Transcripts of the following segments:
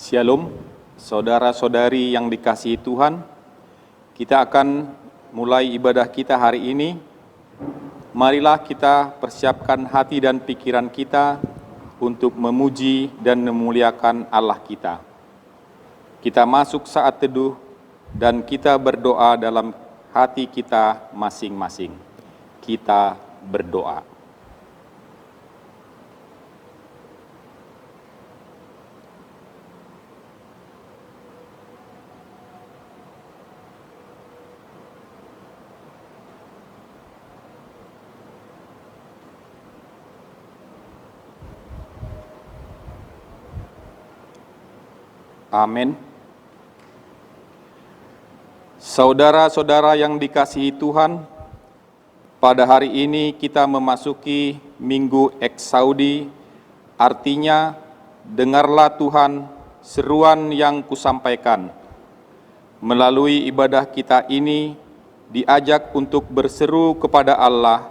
Shalom, saudara-saudari yang dikasihi Tuhan. Kita akan mulai ibadah kita hari ini. Marilah kita persiapkan hati dan pikiran kita untuk memuji dan memuliakan Allah kita. Kita masuk saat teduh dan kita berdoa dalam hati kita masing-masing. Kita berdoa. Amin. Saudara-saudara yang dikasihi Tuhan, pada hari ini kita memasuki Minggu Eksaudi, artinya dengarlah Tuhan seruan yang kusampaikan. Melalui ibadah kita ini diajak untuk berseru kepada Allah,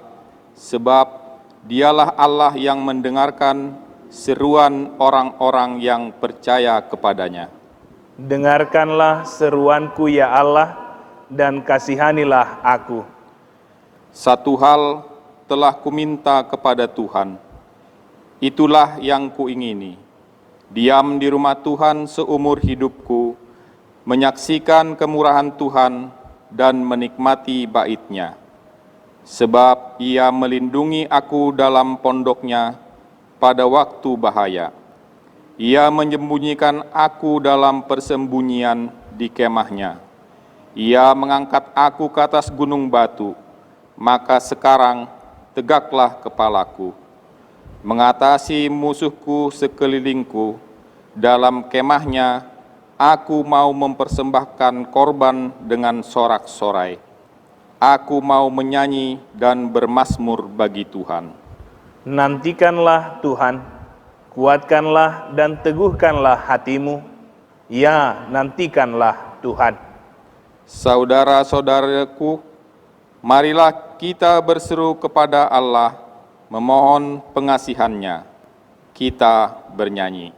sebab Dialah Allah yang mendengarkan seruan orang-orang yang percaya kepadanya. Dengarkanlah seruanku ya Allah, dan kasihanilah aku. Satu hal telah kuminta kepada Tuhan, itulah yang kuingini, diam di rumah Tuhan seumur hidupku, menyaksikan kemurahan Tuhan dan menikmati bait-Nya. Sebab Ia melindungi aku dalam pondok-Nya pada waktu bahaya. Ia menyembunyikan aku dalam persembunyian di kemah-Nya. Ia mengangkat aku ke atas gunung batu, maka sekarang tegaklah kepalaku. Mengatasi musuhku sekelilingku, dalam kemah-Nya aku mau mempersembahkan korban dengan sorak-sorai. Aku mau menyanyi dan bermazmur bagi Tuhan. Nantikanlah Tuhan, kuatkanlah dan teguhkanlah hatimu. Ya, nantikanlah Tuhan. Saudara-saudaraku, marilah kita berseru kepada Allah, memohon pengasihan-Nya. Kita bernyanyi.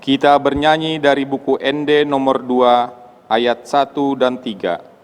Kita bernyanyi dari buku ND nomor 2, ayat 1 dan 3.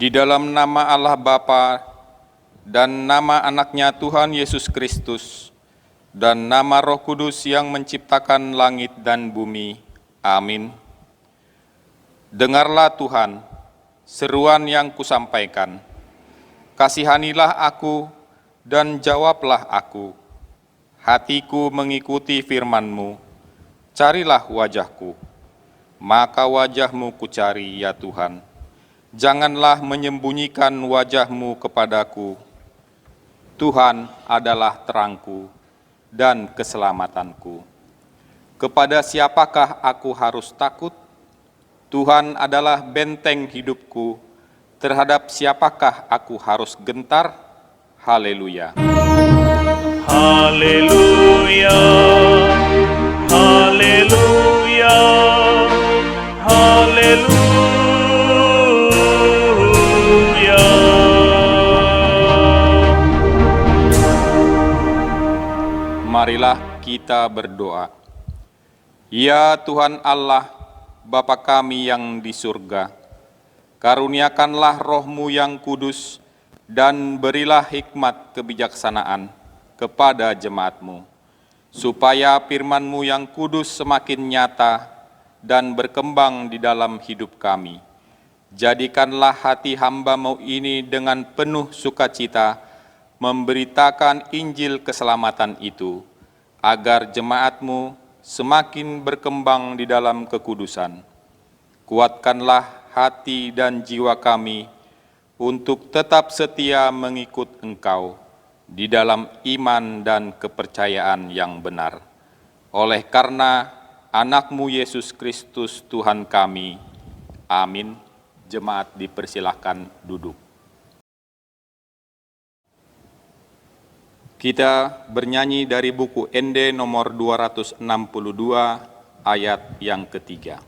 Di dalam nama Allah Bapa dan nama Anak-Nya Tuhan Yesus Kristus dan nama Roh Kudus yang menciptakan langit dan bumi. Amin. Dengarlah Tuhan seruan yang kusampaikan. Kasihanilah aku dan jawablah aku. Hatiku mengikuti firman-Mu. Carilah wajah-Ku, maka wajah-Mu kucari ya Tuhan. Janganlah menyembunyikan wajah-Mu kepadaku. Tuhan adalah terangku dan keselamatanku. Kepada siapakah aku harus takut? Tuhan adalah benteng hidupku. Terhadap siapakah aku harus gentar? Haleluya. Haleluya, haleluya, haleluya. Marilah kita berdoa. Ya Tuhan Allah, Bapa kami yang di surga, karuniakanlah Roh-Mu yang kudus dan berilah hikmat kebijaksanaan kepada jemaat-Mu, supaya firman-Mu yang kudus semakin nyata dan berkembang di dalam hidup kami. Jadikanlah hati hamba-Mu ini dengan penuh sukacita memberitakan Injil keselamatan itu, agar jemaat-Mu semakin berkembang di dalam kekudusan. Kuatkanlah hati dan jiwa kami untuk tetap setia mengikut Engkau di dalam iman dan kepercayaan yang benar. Oleh karena Anak-Mu Yesus Kristus Tuhan kami. Amin. Jemaat dipersilahkan duduk. Kita bernyanyi dari buku ND nomor 262 ayat yang ketiga.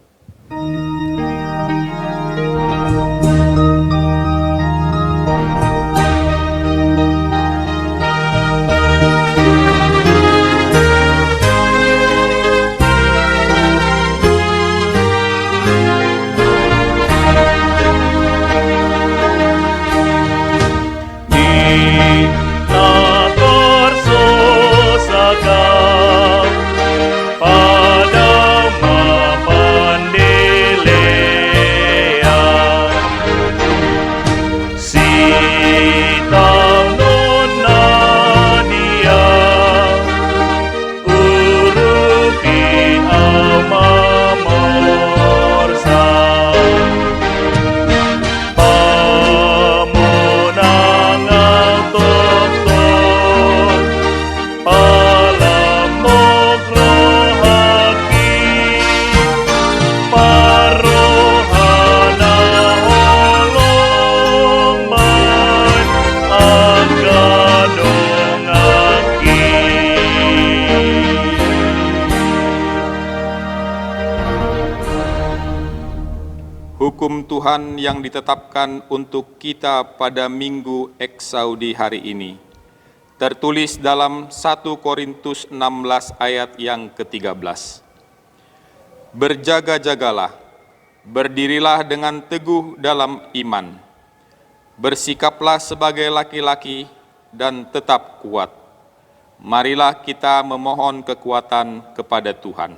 Hukum Tuhan yang ditetapkan untuk kita pada Minggu Eksaudi hari ini tertulis dalam 1 Korintus 16 ayat yang ke-13. Berjaga-jagalah, berdirilah dengan teguh dalam iman, bersikaplah sebagai laki-laki dan tetap kuat. Marilah kita memohon kekuatan kepada Tuhan.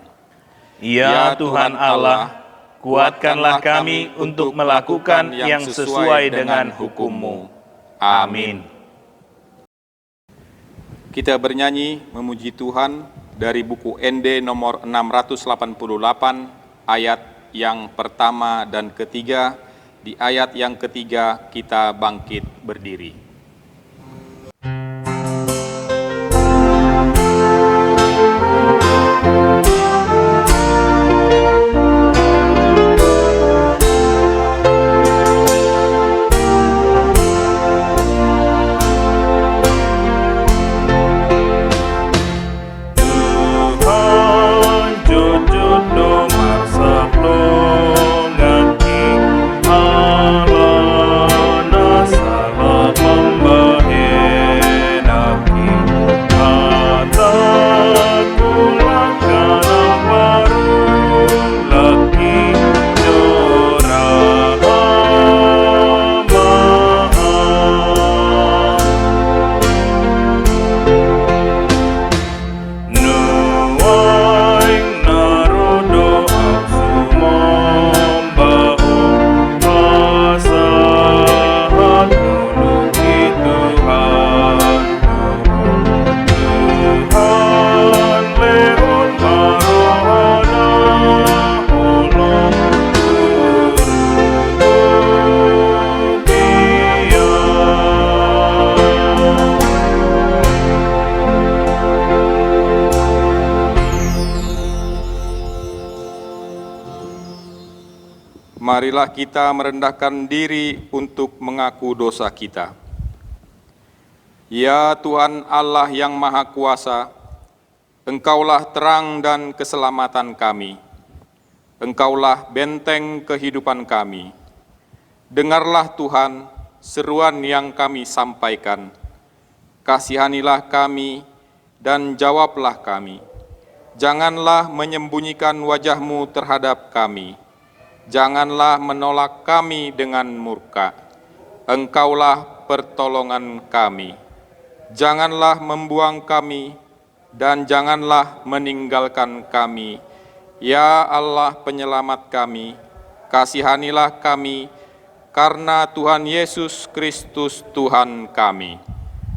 Ya Tuhan Allah, kuatkanlah kami untuk melakukan yang sesuai dengan hukum-Mu. Amin. Kita bernyanyi memuji Tuhan dari buku ND nomor 688 ayat yang pertama dan ketiga. Di ayat yang ketiga kita bangkit berdiri. Alana salam Marilah kita merendahkan diri untuk mengaku dosa kita. Ya Tuhan Allah yang Maha Kuasa, Engkaulah terang dan keselamatan kami. Engkaulah benteng kehidupan kami. Dengarlah Tuhan seruan yang kami sampaikan. Kasihanilah kami dan jawablah kami. Janganlah menyembunyikan wajah-Mu terhadap kami. Janganlah menolak kami dengan murka. Engkaulah pertolongan kami. Janganlah membuang kami dan janganlah meninggalkan kami. Ya Allah penyelamat kami, kasihanilah kami karena Tuhan Yesus Kristus Tuhan kami.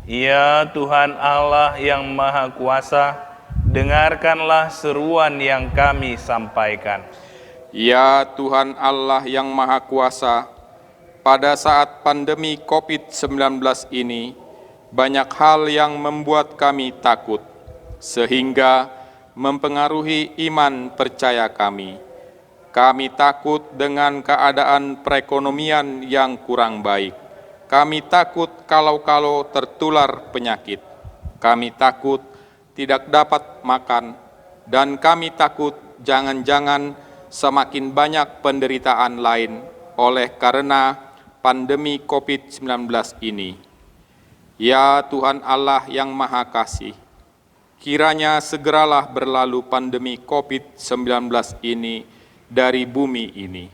Ya Tuhan Allah yang Maha Kuasa, dengarkanlah seruan yang kami sampaikan. Ya Tuhan Allah yang Maha Kuasa, pada saat pandemi COVID-19 ini, banyak hal yang membuat kami takut, sehingga mempengaruhi iman percaya kami. Kami takut dengan keadaan perekonomian yang kurang baik. Kami takut kalau-kalau tertular penyakit. Kami takut tidak dapat makan, dan kami takut jangan-jangan semakin banyak penderitaan lain oleh karena pandemi COVID-19 ini. Ya Tuhan Allah yang Maha Kasih, kiranya segeralah berlalu pandemi COVID-19 ini dari bumi ini.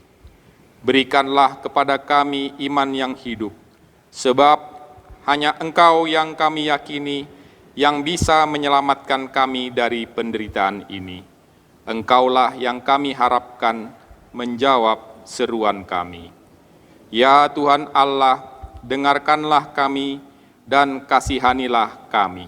Berikanlah kepada kami iman yang hidup, sebab hanya Engkau yang kami yakini yang bisa menyelamatkan kami dari penderitaan ini. Engkaulah yang kami harapkan menjawab seruan kami. Ya Tuhan Allah, dengarkanlah kami dan kasihanilah kami.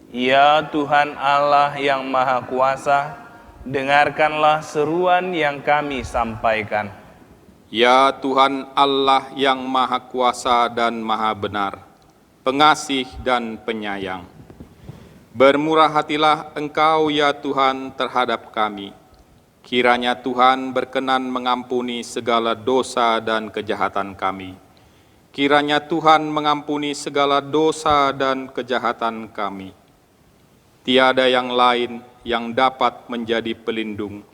Ya Tuhan Allah yang Maha Kuasa, dengarkanlah seruan yang kami sampaikan. Ya Tuhan Allah yang Maha Kuasa dan Maha Benar, pengasih dan penyayang, bermurah hatilah Engkau ya Tuhan terhadap kami. Kiranya Tuhan berkenan mengampuni segala dosa dan kejahatan kami. Kiranya Tuhan mengampuni segala dosa dan kejahatan kami. Tiada yang lain yang dapat menjadi pelindung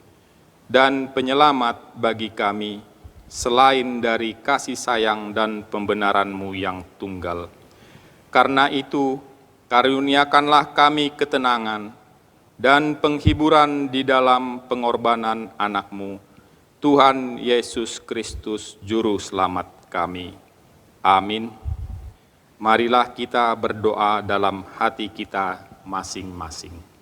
dan penyelamat bagi kami selain dari kasih sayang dan pembenaran-Mu yang tunggal. Karena itu, karuniakanlah kami ketenangan dan penghiburan di dalam pengorbanan anak-Mu, Tuhan Yesus Kristus Juru Selamat kami. Amin. Marilah kita berdoa dalam hati kita masing-masing.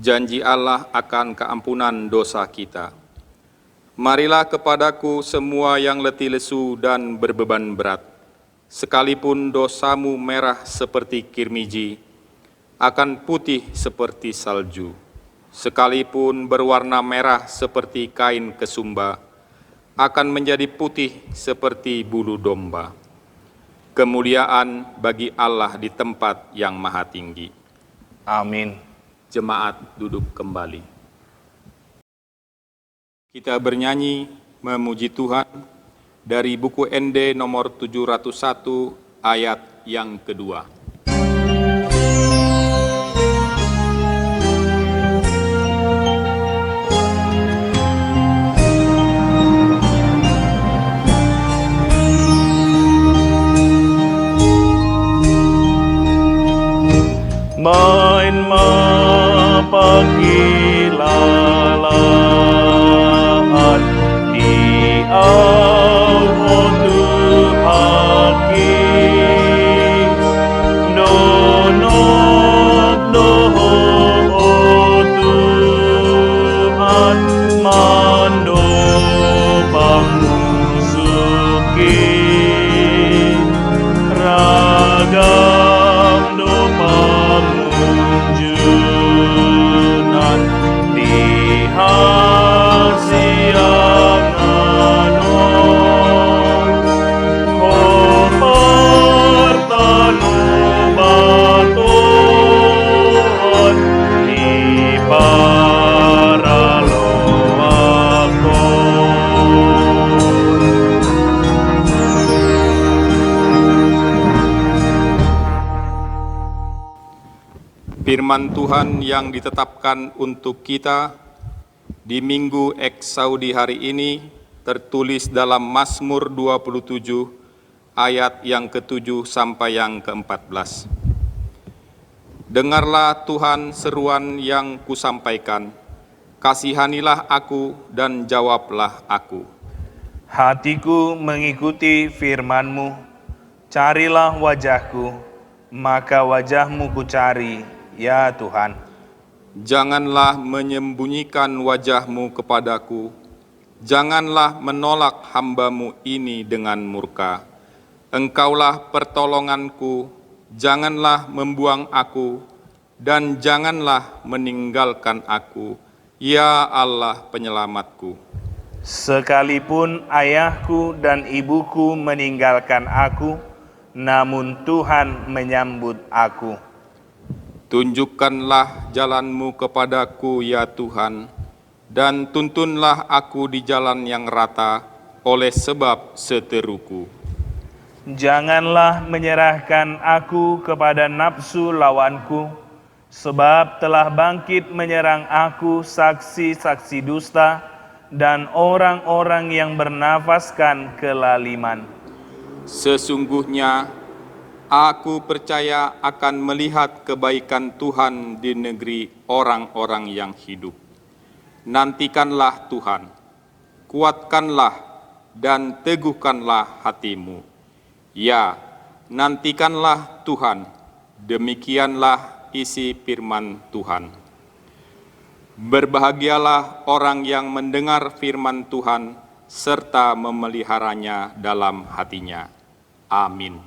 Janji Allah akan keampunan dosa kita. Marilah kepadaku semua yang letih lesu dan berbeban berat, sekalipun dosamu merah seperti kirmiji, akan putih seperti salju. Sekalipun berwarna merah seperti kain kesumba, akan menjadi putih seperti bulu domba. Kemuliaan bagi Allah di tempat yang maha tinggi. Amin. Jemaat duduk kembali. Kita bernyanyi memuji Tuhan dari buku ND nomor 701 ayat yang kedua. pakilalaan di Allah Tuhan donok doho Tuhan mando pamusuki ragam do pamunjunan di hasianganon kopartanu batuan di paraloakon. Firman Tuhan yang ditetapkan untuk kita di Minggu Eksaudi hari ini tertulis dalam Mazmur 27 ayat yang ke-7 sampai yang ke-14. Dengarlah Tuhan seruan yang kusampaikan, kasihanilah aku dan jawablah aku. Hatiku mengikuti firman-Mu, carilah wajah-Ku, maka wajah-Mu ku cari, ya Tuhan. Janganlah menyembunyikan wajah-Mu kepadaku, janganlah menolak hamba-Mu ini dengan murka. Engkaulah pertolonganku, janganlah membuang aku, dan janganlah meninggalkan aku, ya Allah penyelamatku. Sekalipun ayahku dan ibuku meninggalkan aku, namun Tuhan menyambut aku. Tunjukkanlah jalan-Mu kepadaku, ya Tuhan, dan tuntunlah aku di jalan yang rata oleh sebab seteruku. Janganlah menyerahkan aku kepada nafsu lawanku, sebab telah bangkit menyerang aku saksi-saksi dusta dan orang-orang yang bernafaskan kelaliman. Sesungguhnya aku percaya akan melihat kebaikan Tuhan di negeri orang-orang yang hidup. Nantikanlah Tuhan, kuatkanlah dan teguhkanlah hatimu. Ya, nantikanlah Tuhan, demikianlah isi firman Tuhan. Berbahagialah orang yang mendengar firman Tuhan serta memeliharanya dalam hatinya. Amin.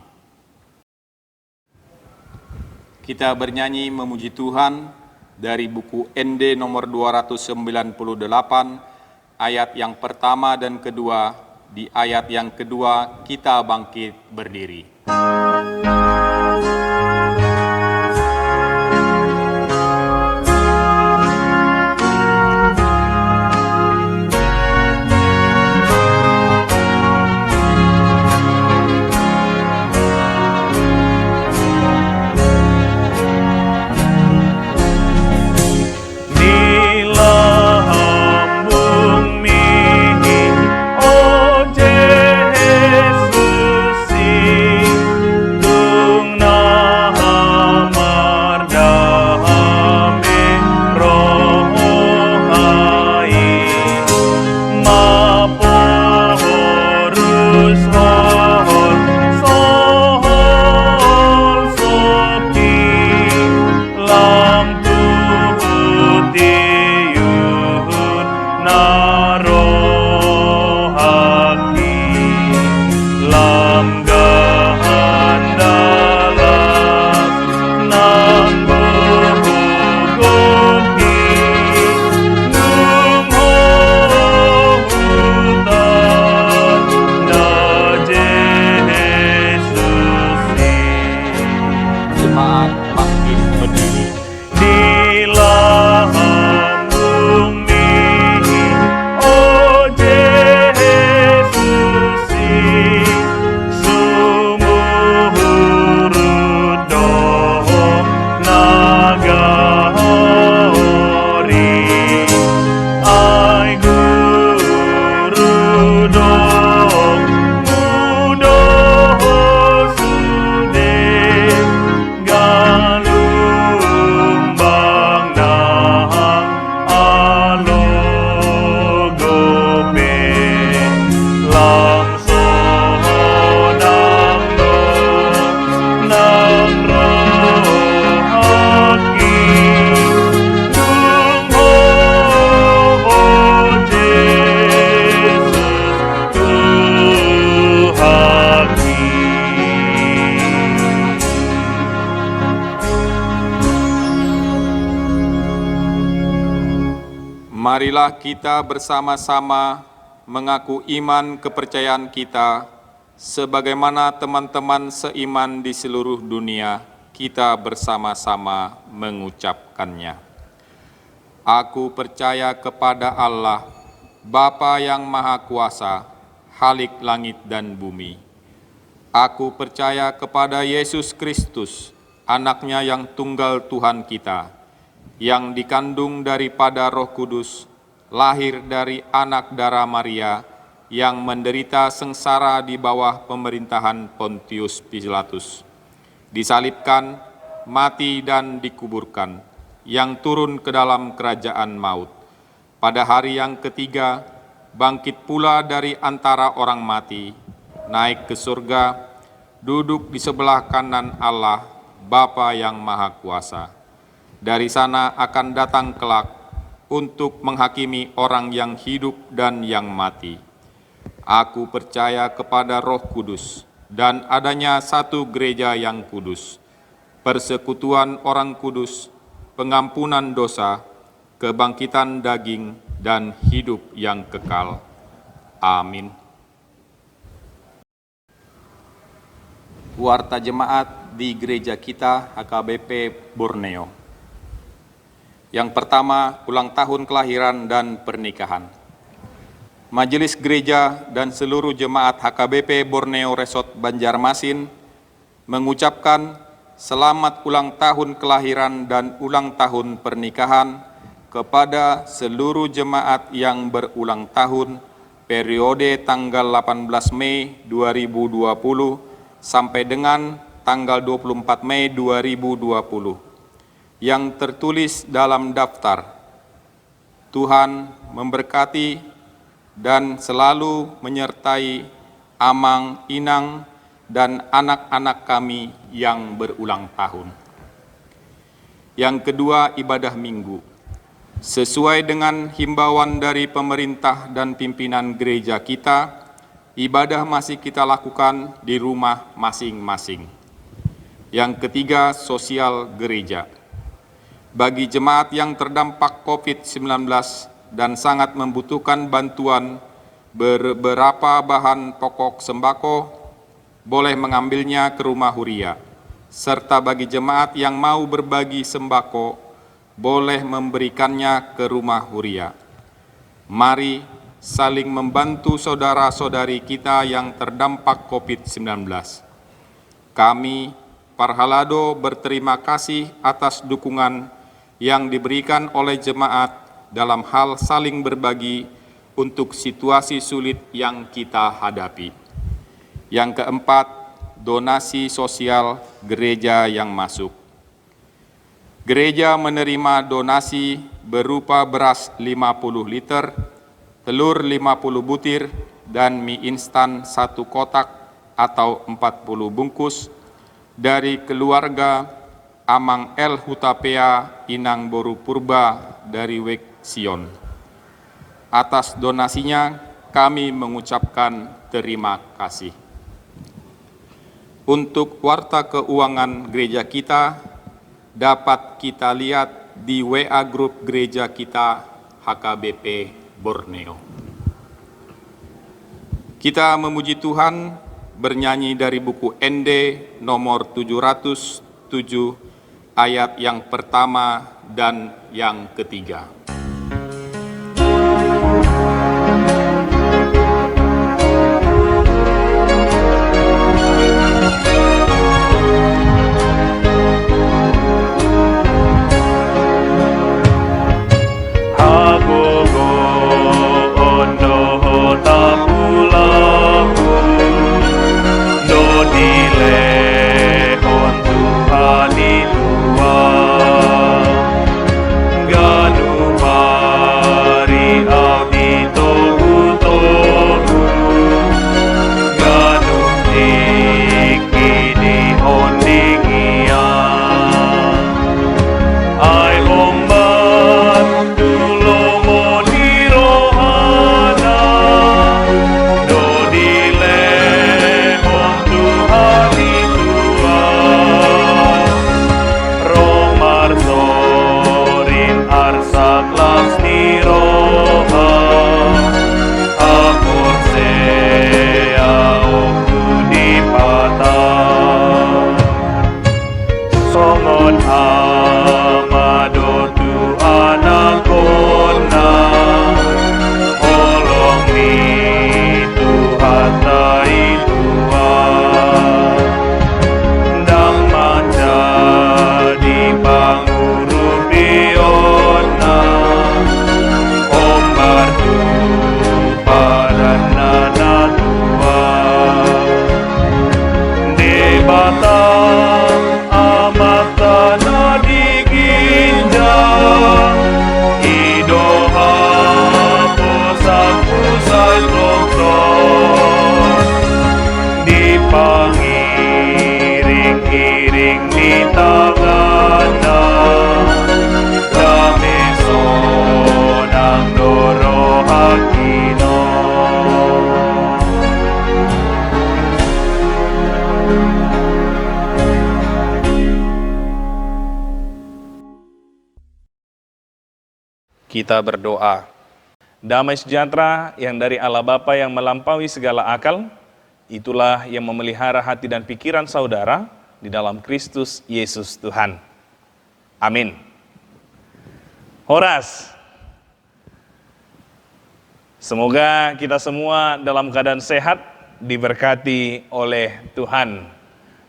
Kita bernyanyi memuji Tuhan dari buku ND nomor 298, ayat yang pertama dan kedua. Di ayat yang kedua, kita bangkit berdiri. Tung Marilah kita bersama-sama mengaku iman kepercayaan kita, sebagaimana teman-teman seiman di seluruh dunia, kita bersama-sama mengucapkannya. Aku percaya kepada Allah, Bapa yang Maha Kuasa, Khalik langit dan bumi. Aku percaya kepada Yesus Kristus, Anak-Nya yang tunggal Tuhan kita, yang dikandung daripada Roh Kudus, lahir dari anak darah Maria, yang menderita sengsara di bawah pemerintahan Pontius Pilatus, disalibkan, mati dan dikuburkan, yang turun ke dalam kerajaan maut. Pada hari yang ketiga, bangkit pula dari antara orang mati, naik ke surga, duduk di sebelah kanan Allah, Bapa yang Maha Kuasa. Dari sana akan datang kelak untuk menghakimi orang yang hidup dan yang mati. Aku percaya kepada Roh Kudus dan adanya satu gereja yang kudus, persekutuan orang kudus, pengampunan dosa, kebangkitan daging, dan hidup yang kekal. Amin. Warta jemaat di gereja kita HKBP Borneo. Yang pertama, ulang tahun kelahiran dan pernikahan. Majelis Gereja dan seluruh jemaat HKBP Borneo Resort Banjarmasin mengucapkan selamat ulang tahun kelahiran dan ulang tahun pernikahan kepada seluruh jemaat yang berulang tahun periode tanggal 18 Mei 2020 sampai dengan tanggal 24 Mei 2020 yang tertulis dalam daftar. Tuhan memberkati dan selalu menyertai Amang, Inang, dan anak-anak kami yang berulang tahun. Yang kedua, ibadah minggu. Sesuai dengan himbauan dari pemerintah dan pimpinan gereja kita, ibadah masih kita lakukan di rumah masing-masing. Yang ketiga, sosial gereja. Bagi jemaat yang terdampak COVID-19 dan sangat membutuhkan bantuan beberapa bahan pokok sembako, boleh mengambilnya ke rumah Huria. Serta bagi jemaat yang mau berbagi sembako, boleh memberikannya ke rumah Huria. Mari saling membantu saudara-saudari kita yang terdampak COVID-19. Kami, Parhalado, berterima kasih atas dukungan yang diberikan oleh jemaat dalam hal saling berbagi untuk situasi sulit yang kita hadapi. Yang keempat, donasi sosial gereja yang masuk. Gereja menerima donasi berupa beras 50 liter, telur 50 butir, dan mie instan 1 kotak atau 40 bungkus dari keluarga Amang El Hutapea Inang Boru Purba dari Wek Sion. Atas donasinya kami mengucapkan terima kasih. Untuk warta keuangan gereja kita dapat kita lihat di WA grup gereja kita HKBP Borneo. Kita memuji Tuhan bernyanyi dari buku ND nomor 707 ayat yang pertama dan yang ketiga. kata amat tanah di ginjal, idoha pusat-pusat doktor, dipangiring-iring di tangannya, kami sonang doro hakino. Kita berdoa. Damai sejahtera yang dari Allah Bapa yang melampaui segala akal, itulah yang memelihara hati dan pikiran saudara di dalam Kristus Yesus Tuhan. Amin. Horas. Semoga kita semua dalam keadaan sehat, diberkati oleh Tuhan.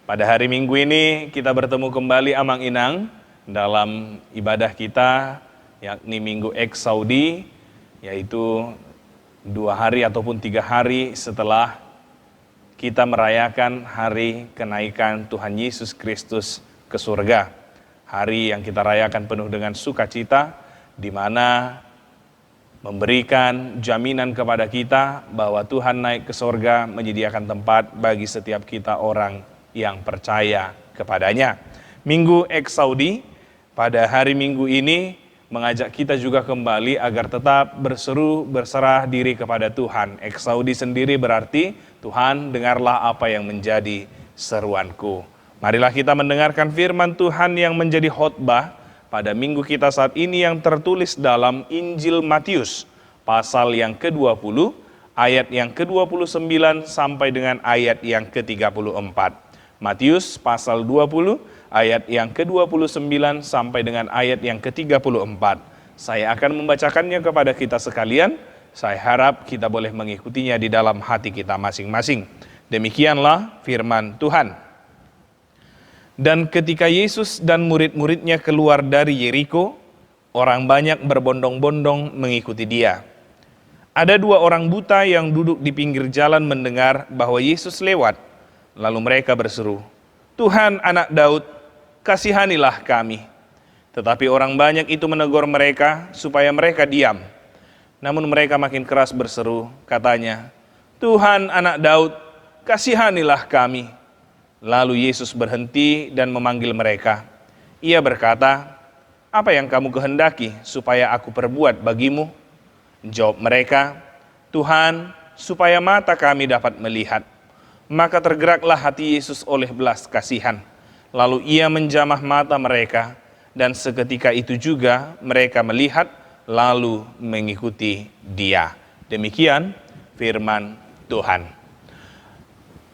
Pada hari Minggu ini kita bertemu kembali Amang Inang dalam ibadah kita, yakni Minggu Eksaudi, yaitu 2 hari ataupun 3 hari setelah kita merayakan hari kenaikan Tuhan Yesus Kristus ke surga. Hari yang kita rayakan penuh dengan sukacita, di mana memberikan jaminan kepada kita bahwa Tuhan naik ke surga menyediakan tempat bagi setiap kita orang yang percaya kepadanya. Minggu Eksaudi, pada hari Minggu ini mengajak kita juga kembali agar tetap berserah diri kepada Tuhan. Eksaudi sendiri berarti, Tuhan dengarlah apa yang menjadi seruanku. Marilah kita mendengarkan firman Tuhan yang menjadi khotbah pada minggu kita saat ini yang tertulis dalam Injil Matius, pasal yang ke-20, ayat yang ke-29 sampai dengan ayat yang ke-34. Matius pasal 20, ayat yang ke-29 sampai dengan ayat yang ke-34. Saya akan membacakannya kepada kita sekalian. Saya harap kita boleh mengikutinya di dalam hati kita masing-masing. Demikianlah firman Tuhan. Dan ketika Yesus dan murid-muridnya keluar dari Yeriko, orang banyak berbondong-bondong mengikuti dia. Ada 2 orang buta yang duduk di pinggir jalan mendengar bahwa Yesus lewat. Lalu mereka berseru, "Tuhan, Anak Daud, kasihanilah kami." Tetapi orang banyak itu menegur mereka supaya mereka diam. Namun mereka makin keras berseru, katanya, "Tuhan, Anak Daud, kasihanilah kami." Lalu Yesus berhenti dan memanggil mereka. Ia berkata, "Apa yang kamu kehendaki supaya aku perbuat bagimu?" Jawab mereka, "Tuhan, supaya mata kami dapat melihat." Maka tergeraklah hati Yesus oleh belas kasihan. Lalu ia menjamah mata mereka, dan seketika itu juga mereka melihat, lalu mengikuti dia. Demikian firman Tuhan.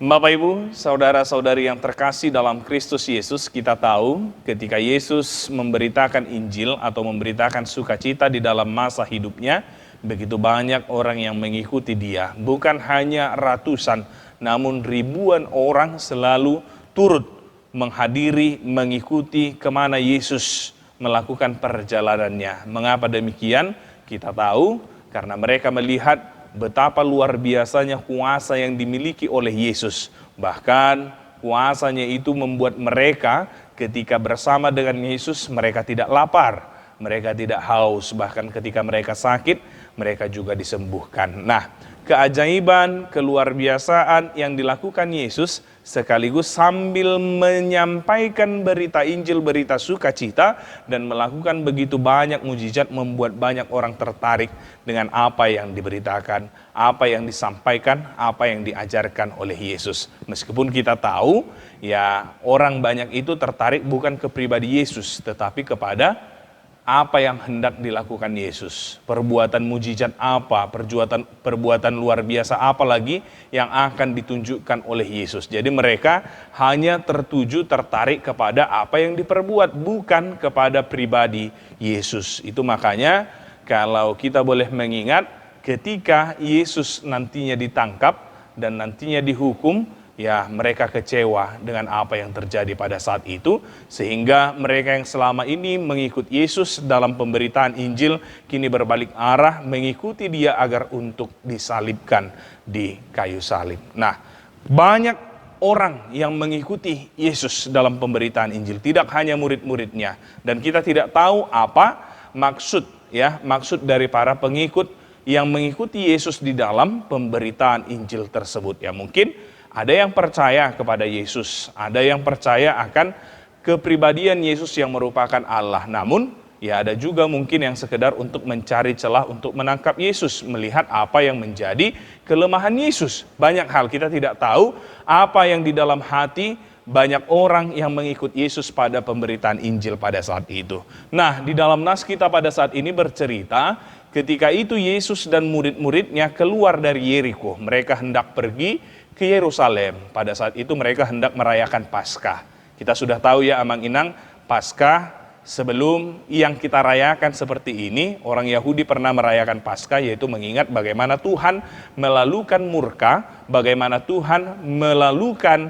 Bapak Ibu, saudara-saudari yang terkasih dalam Kristus Yesus, kita tahu ketika Yesus memberitakan Injil atau memberitakan sukacita di dalam masa hidupnya, begitu banyak orang yang mengikuti dia. Bukan hanya ratusan, namun ribuan orang selalu turut menghadiri, mengikuti kemana Yesus melakukan perjalanannya. Mengapa demikian? Kita tahu karena mereka melihat betapa luar biasanya kuasa yang dimiliki oleh Yesus. Bahkan kuasanya itu membuat mereka ketika bersama dengan Yesus, mereka tidak lapar, mereka tidak haus. Bahkan ketika mereka sakit, mereka juga disembuhkan. Nah, keajaiban, keluar biasaan yang dilakukan Yesus sekaligus sambil menyampaikan berita Injil, berita sukacita, dan melakukan begitu banyak mujizat membuat banyak orang tertarik dengan apa yang diberitakan, apa yang disampaikan, apa yang diajarkan oleh Yesus. Meskipun kita tahu ya orang banyak itu tertarik bukan ke pribadi Yesus, tetapi kepada apa yang hendak dilakukan Yesus, perbuatan mujizat apa, perbuatan luar biasa apa lagi yang akan ditunjukkan oleh Yesus. Jadi mereka hanya tertarik kepada apa yang diperbuat, bukan kepada pribadi Yesus. Itu makanya kalau kita boleh mengingat ketika Yesus nantinya ditangkap dan nantinya dihukum, ya mereka kecewa dengan apa yang terjadi pada saat itu, sehingga mereka yang selama ini mengikut Yesus dalam pemberitaan Injil kini berbalik arah mengikuti dia agar untuk disalibkan di kayu salib. Nah, banyak orang yang mengikuti Yesus dalam pemberitaan Injil, tidak hanya murid-muridnya. Dan kita tidak tahu apa maksud dari para pengikut yang mengikuti Yesus di dalam pemberitaan Injil tersebut. Ya mungkin ada yang percaya kepada Yesus, ada yang percaya akan kepribadian Yesus yang merupakan Allah. Namun ya ada juga mungkin yang sekedar untuk mencari celah untuk menangkap Yesus, melihat apa yang menjadi kelemahan Yesus. Banyak hal kita tidak tahu apa yang di dalam hati banyak orang yang mengikut Yesus pada pemberitaan Injil pada saat itu. Nah, di dalam nas kita pada saat ini bercerita, ketika itu Yesus dan murid-muridnya keluar dari Yeriko. Mereka hendak pergi ke Yerusalem. Pada saat itu mereka hendak merayakan Paskah. Kita sudah tahu ya Amang Inang, Paskah sebelum yang kita rayakan seperti ini, orang Yahudi pernah merayakan Paskah, yaitu mengingat bagaimana Tuhan melalukan murka, bagaimana Tuhan melalukan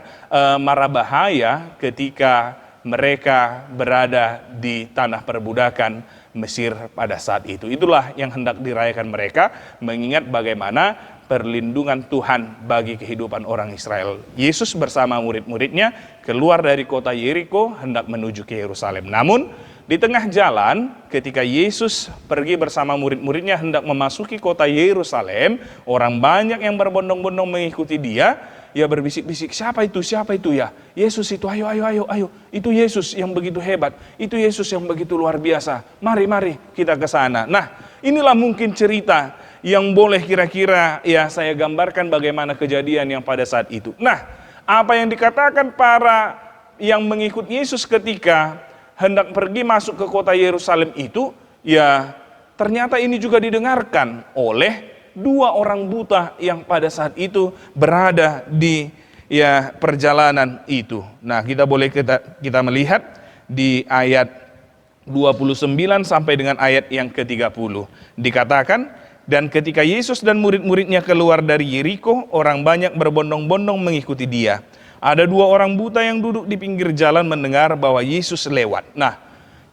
mara bahaya ketika mereka berada di tanah perbudakan Mesir pada saat itu. Itulah yang hendak dirayakan mereka, mengingat bagaimana perlindungan Tuhan bagi kehidupan orang Israel. Yesus bersama murid-muridnya keluar dari kota Yeriko hendak menuju ke Yerusalem. Namun di tengah jalan ketika Yesus pergi bersama murid-muridnya hendak memasuki kota Yerusalem, orang banyak yang berbondong-bondong mengikuti dia. Ia berbisik-bisik, siapa itu ya? Yesus itu, ayo, itu Yesus yang begitu hebat, itu Yesus yang begitu luar biasa, mari kita ke sana. Nah, inilah mungkin cerita yang boleh kira-kira ya saya gambarkan bagaimana kejadian yang pada saat itu. Nah, apa yang dikatakan para yang mengikut Yesus ketika hendak pergi masuk ke kota Yerusalem itu, ya ternyata ini juga didengarkan oleh dua orang buta yang pada saat itu berada di perjalanan itu. Nah, kita boleh kita melihat di ayat 29 sampai dengan ayat yang ke-30. Dikatakan, dan ketika Yesus dan murid-muridnya keluar dari Yeriko, orang banyak berbondong-bondong mengikuti dia. Ada dua orang buta yang duduk di pinggir jalan mendengar bahwa Yesus lewat. Nah,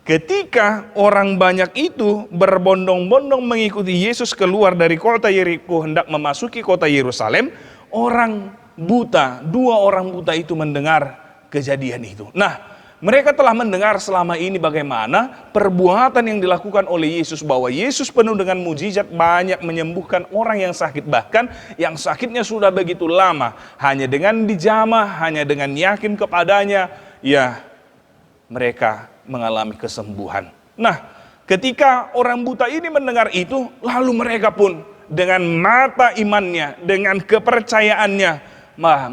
ketika orang banyak itu berbondong-bondong mengikuti Yesus keluar dari kota Yeriko hendak memasuki kota Yerusalem, dua orang buta itu mendengar kejadian itu. Nah, mereka telah mendengar selama ini bagaimana perbuatan yang dilakukan oleh Yesus, bahwa Yesus penuh dengan mujizat, banyak menyembuhkan orang yang sakit, bahkan yang sakitnya sudah begitu lama, hanya dengan dijamah, hanya dengan yakin kepadanya, ya mereka mengalami kesembuhan. Nah, ketika orang buta ini mendengar itu, lalu mereka pun dengan mata imannya, dengan kepercayaannya,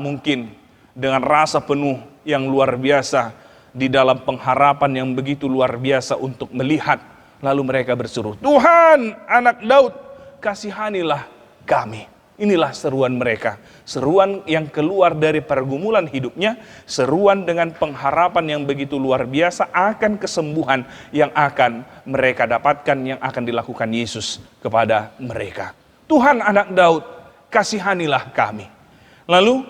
mungkin dengan rasa penuh yang luar biasa, di dalam pengharapan yang begitu luar biasa untuk melihat, lalu mereka berseru, Tuhan, Anak Daud, kasihanilah kami. Inilah seruan mereka, seruan yang keluar dari pergumulan hidupnya, seruan dengan pengharapan yang begitu luar biasa akan kesembuhan yang akan mereka dapatkan, yang akan dilakukan Yesus kepada mereka. Tuhan, Anak Daud, kasihanilah kami. Lalu,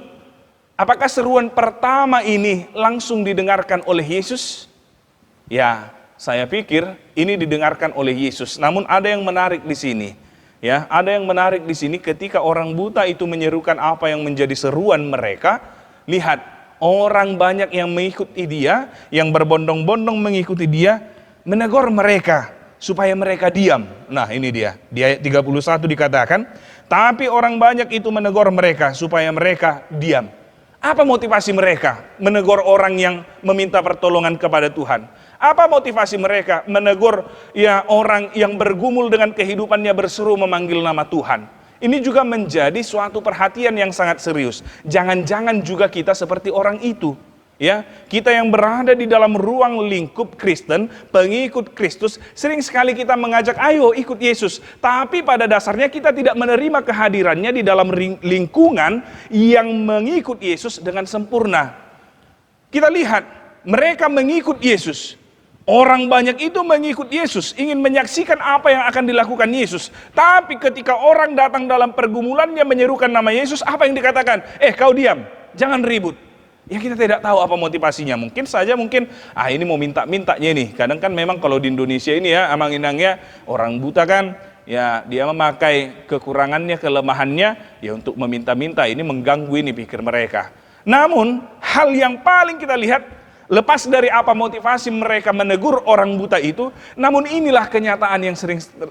apakah seruan pertama ini langsung didengarkan oleh Yesus? Ya, saya pikir ini didengarkan oleh Yesus. Namun ada yang menarik di sini. Ya, ada yang menarik di sini ketika orang buta itu menyerukan apa yang menjadi seruan mereka. Lihat, orang banyak yang mengikuti dia, yang berbondong-bondong mengikuti dia, menegur mereka supaya mereka diam. Nah, ini dia. Di ayat 31 dikatakan, tapi orang banyak itu menegur mereka supaya mereka diam. Apa motivasi mereka menegur orang yang meminta pertolongan kepada Tuhan? Apa motivasi mereka menegur orang yang bergumul dengan kehidupannya, berseru memanggil nama Tuhan? Ini juga menjadi suatu perhatian yang sangat serius. Jangan-jangan juga kita seperti orang itu. Ya, kita yang berada di dalam ruang lingkup Kristen, pengikut Kristus, sering sekali kita mengajak, ayo ikut Yesus. Tapi pada dasarnya kita tidak menerima kehadirannya di dalam lingkungan yang mengikut Yesus dengan sempurna. Kita lihat, mereka mengikut Yesus. Orang banyak itu mengikut Yesus, ingin menyaksikan apa yang akan dilakukan Yesus. Tapi ketika orang datang dalam pergumulannya menyerukan nama Yesus, apa yang dikatakan? Kau diam, jangan ribut. Ya, kita tidak tahu apa motivasinya. Mungkin ini mau minta-mintanya nih. Kadang kan memang kalau di Indonesia ini ya, Amang Inangnya, orang buta kan, ya dia memakai kekurangannya, kelemahannya, ya untuk meminta-minta. Ini mengganggu ini pikir mereka. Namun, hal yang paling kita lihat, lepas dari apa motivasi mereka menegur orang buta itu, namun inilah kenyataan yang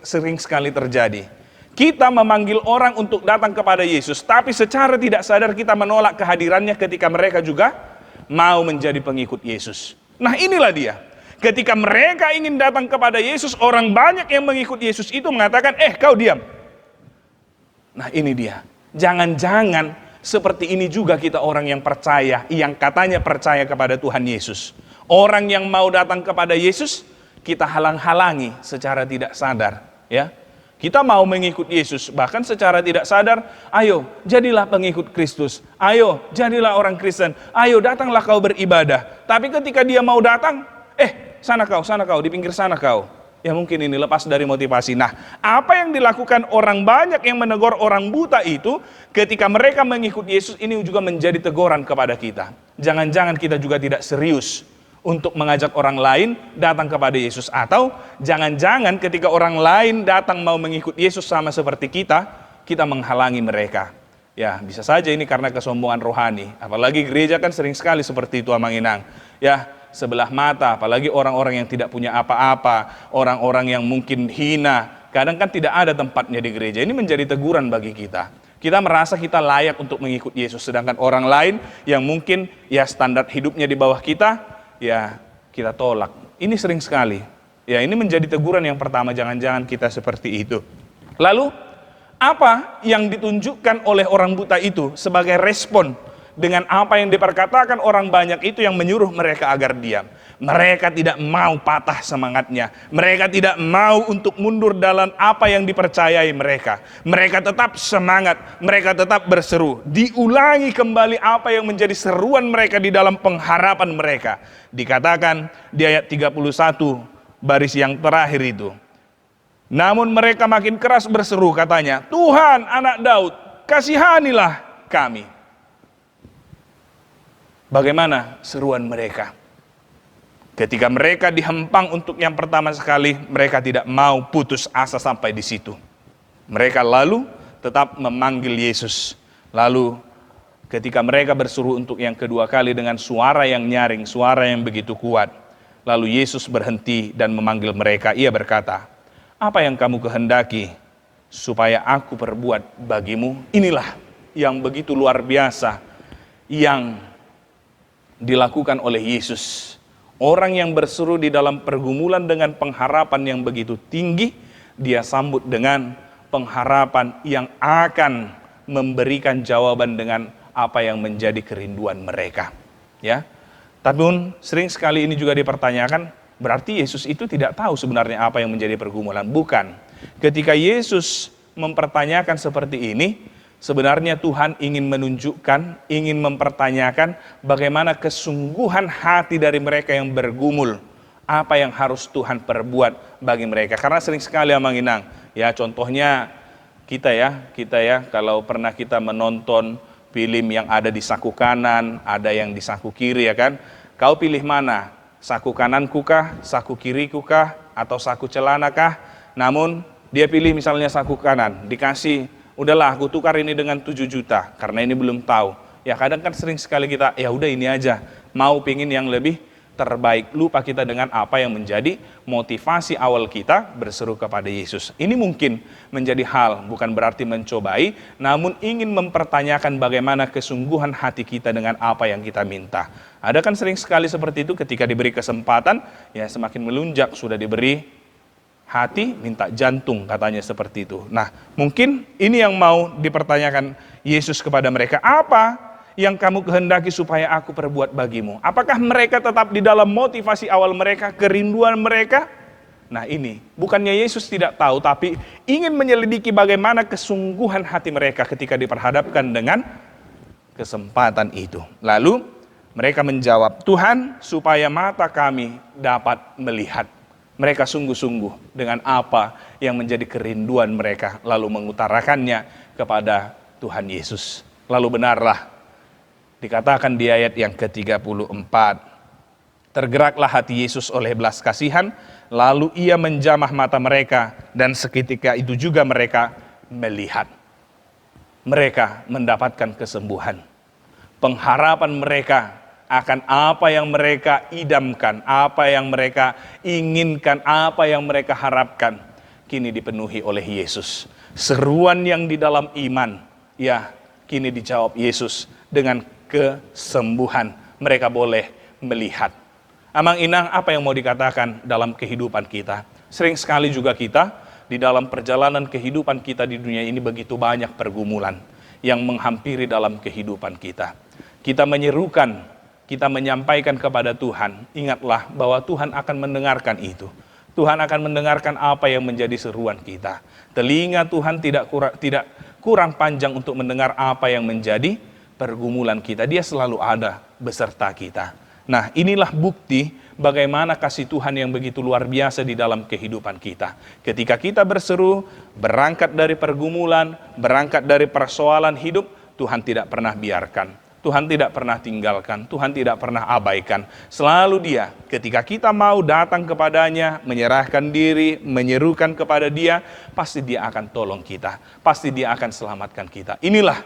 sering sekali terjadi. Kita memanggil orang untuk datang kepada Yesus, tapi secara tidak sadar kita menolak kehadirannya ketika mereka juga mau menjadi pengikut Yesus. Nah, inilah dia. Ketika mereka ingin datang kepada Yesus, orang banyak yang mengikut Yesus itu mengatakan, kau diam. Nah, ini dia. Jangan-jangan seperti ini juga kita orang yang percaya, yang katanya percaya kepada Tuhan Yesus. Orang yang mau datang kepada Yesus, kita halang-halangi secara tidak sadar, ya. Kita mau mengikut Yesus, bahkan secara tidak sadar, ayo jadilah pengikut Kristus, ayo jadilah orang Kristen, ayo datanglah kau beribadah. Tapi ketika dia mau datang, sana kau, di pinggir sana kau. Ya mungkin ini lepas dari motivasi. Nah, apa yang dilakukan orang banyak yang menegur orang buta itu, ketika mereka mengikut Yesus, ini juga menjadi teguran kepada kita. Jangan-jangan kita juga tidak serius untuk mengajak orang lain datang kepada Yesus. Atau jangan-jangan ketika orang lain datang mau mengikut Yesus sama seperti kita menghalangi mereka. Ya, bisa saja ini karena kesombongan rohani. Apalagi gereja kan sering sekali seperti itu, Amang Inang. Ya, sebelah mata, apalagi orang-orang yang tidak punya apa-apa, orang-orang yang mungkin hina, kadang kan tidak ada tempatnya di gereja. Ini menjadi teguran bagi kita. Kita merasa kita layak untuk mengikut Yesus, sedangkan orang lain yang mungkin ya standar hidupnya di bawah kita, ya kita tolak. Ini sering sekali. Ya, ini menjadi teguran yang pertama, jangan-jangan kita seperti itu. Lalu, apa yang ditunjukkan oleh orang buta itu sebagai respon dengan apa yang diperkatakan orang banyak itu yang menyuruh mereka agar diam. Mereka tidak mau patah semangatnya. Mereka tidak mau untuk mundur dalam apa yang dipercayai mereka. Mereka tetap semangat. Mereka tetap berseru. Diulangi kembali apa yang menjadi seruan mereka di dalam pengharapan mereka. Dikatakan di ayat 31 baris yang terakhir itu. Namun mereka makin keras berseru, katanya, Tuhan anak Daud, kasihanilah kami. Bagaimana seruan mereka? Ketika mereka dihempang untuk yang pertama sekali, mereka tidak mau putus asa sampai di situ. Mereka lalu tetap memanggil Yesus. Lalu ketika mereka berseru untuk yang kedua kali dengan suara yang nyaring, suara yang begitu kuat, lalu Yesus berhenti dan memanggil mereka. Ia berkata, apa yang kamu kehendaki supaya aku perbuat bagimu? Inilah yang begitu luar biasa yang dilakukan oleh Yesus. Orang yang berseru di dalam pergumulan dengan pengharapan yang begitu tinggi, dia sambut dengan pengharapan yang akan memberikan jawaban dengan apa yang menjadi kerinduan mereka. Ya, tapi sering sekali ini juga dipertanyakan, berarti Yesus itu tidak tahu sebenarnya apa yang menjadi pergumulan. Bukan. Ketika Yesus mempertanyakan seperti ini, sebenarnya Tuhan ingin menunjukkan, ingin mempertanyakan bagaimana kesungguhan hati dari mereka yang bergumul. Apa yang harus Tuhan perbuat bagi mereka. Karena sering sekali Amang Inang, ya contohnya kita ya, kalau pernah kita menonton film yang ada di saku kanan, ada yang di saku kiri ya kan. Kau pilih mana? Saku kananku kah, saku kiriku kah, atau saku celana kah? Namun dia pilih misalnya saku kanan, dikasih, udahlah aku tukar ini dengan 7 juta, karena ini belum tahu. Ya kadang kan sering sekali kita, ya udah ini aja, mau pingin yang lebih terbaik. Lupa kita dengan apa yang menjadi motivasi awal kita berseru kepada Yesus. Ini mungkin menjadi hal, bukan berarti mencobai, namun ingin mempertanyakan bagaimana kesungguhan hati kita dengan apa yang kita minta. Ada kan sering sekali seperti itu ketika diberi kesempatan, ya semakin melunjak, sudah diberi hati, minta jantung katanya seperti itu. Nah mungkin ini yang mau dipertanyakan Yesus kepada mereka, apa yang kamu kehendaki supaya aku perbuat bagimu? Apakah mereka tetap di dalam motivasi awal mereka, kerinduan mereka? Nah ini, bukannya Yesus tidak tahu, tapi ingin menyelidiki bagaimana kesungguhan hati mereka ketika diperhadapkan dengan kesempatan itu. Lalu mereka menjawab, Tuhan supaya mata kami dapat melihat. Mereka sungguh-sungguh dengan apa yang menjadi kerinduan mereka, lalu mengutarakannya kepada Tuhan Yesus. Lalu benarlah dikatakan di ayat yang ke-34, tergeraklah hati Yesus oleh belas kasihan, lalu ia menjamah mata mereka, dan seketika itu juga mereka melihat. Mereka mendapatkan kesembuhan. pengharapan mereka akan apa yang mereka idamkan, apa yang mereka inginkan, apa yang mereka harapkan, kini dipenuhi oleh Yesus. Seruan yang di dalam iman, ya kini dijawab Yesus dengan kesembuhan. Mereka boleh melihat. Amang inang, apa yang mau dikatakan dalam kehidupan kita? Sering sekali juga kita di dalam perjalanan kehidupan kita di dunia ini begitu banyak pergumulan yang menghampiri dalam kehidupan kita. Kita menyerukan, kita menyampaikan kepada Tuhan, ingatlah bahwa Tuhan akan mendengarkan itu. Tuhan akan mendengarkan apa yang menjadi seruan kita. Telinga Tuhan tidak kurang panjang untuk mendengar apa yang menjadi pergumulan kita. Dia selalu ada beserta kita. Nah, inilah bukti bagaimana kasih Tuhan yang begitu luar biasa di dalam kehidupan kita. Ketika kita berseru, berangkat dari pergumulan, berangkat dari persoalan hidup, Tuhan tidak pernah biarkan. Tuhan tidak pernah tinggalkan, Tuhan tidak pernah abaikan. Selalu Dia, ketika kita mau datang kepadanya, menyerahkan diri, menyerukan kepada Dia, pasti Dia akan tolong kita. Pasti Dia akan selamatkan kita. Inilah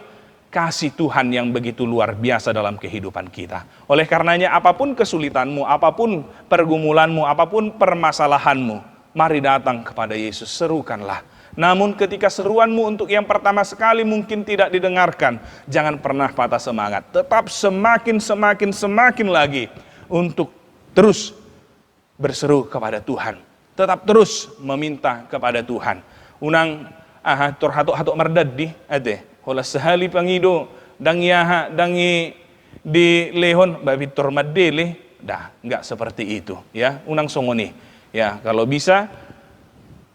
kasih Tuhan yang begitu luar biasa dalam kehidupan kita. Oleh karenanya, apapun kesulitanmu, apapun pergumulanmu, apapun permasalahanmu, mari datang kepada Yesus, serukanlah. Namun ketika seruanmu untuk yang pertama sekali mungkin tidak didengarkan, jangan pernah patah semangat. Tetap semakin lagi untuk terus berseru kepada Tuhan. Tetap terus meminta kepada Tuhan. Unang turhatuk merdadi ade hola sehali pangido dang yaha dangi di lehon babi turmadele. Dah, enggak seperti itu ya. Unang songoni. Ya, kalau bisa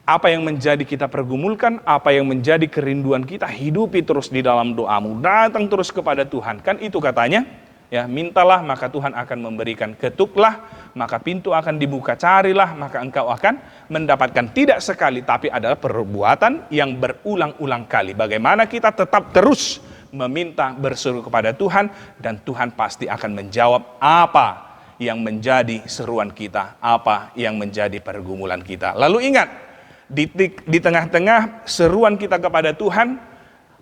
apa yang menjadi kita pergumulkan, apa yang menjadi kerinduan kita, hidupi terus di dalam doamu. Datang terus kepada Tuhan. Kan itu katanya, ya, mintalah maka Tuhan akan memberikan. Ketuklah maka pintu akan dibuka. Carilah maka engkau akan mendapatkan. Tidak sekali, tapi adalah perbuatan yang berulang-ulang kali. Bagaimana kita tetap terus meminta, berseru kepada Tuhan, dan Tuhan pasti akan menjawab apa yang menjadi seruan kita, apa yang menjadi pergumulan kita. Lalu ingat, di tengah-tengah seruan kita kepada Tuhan,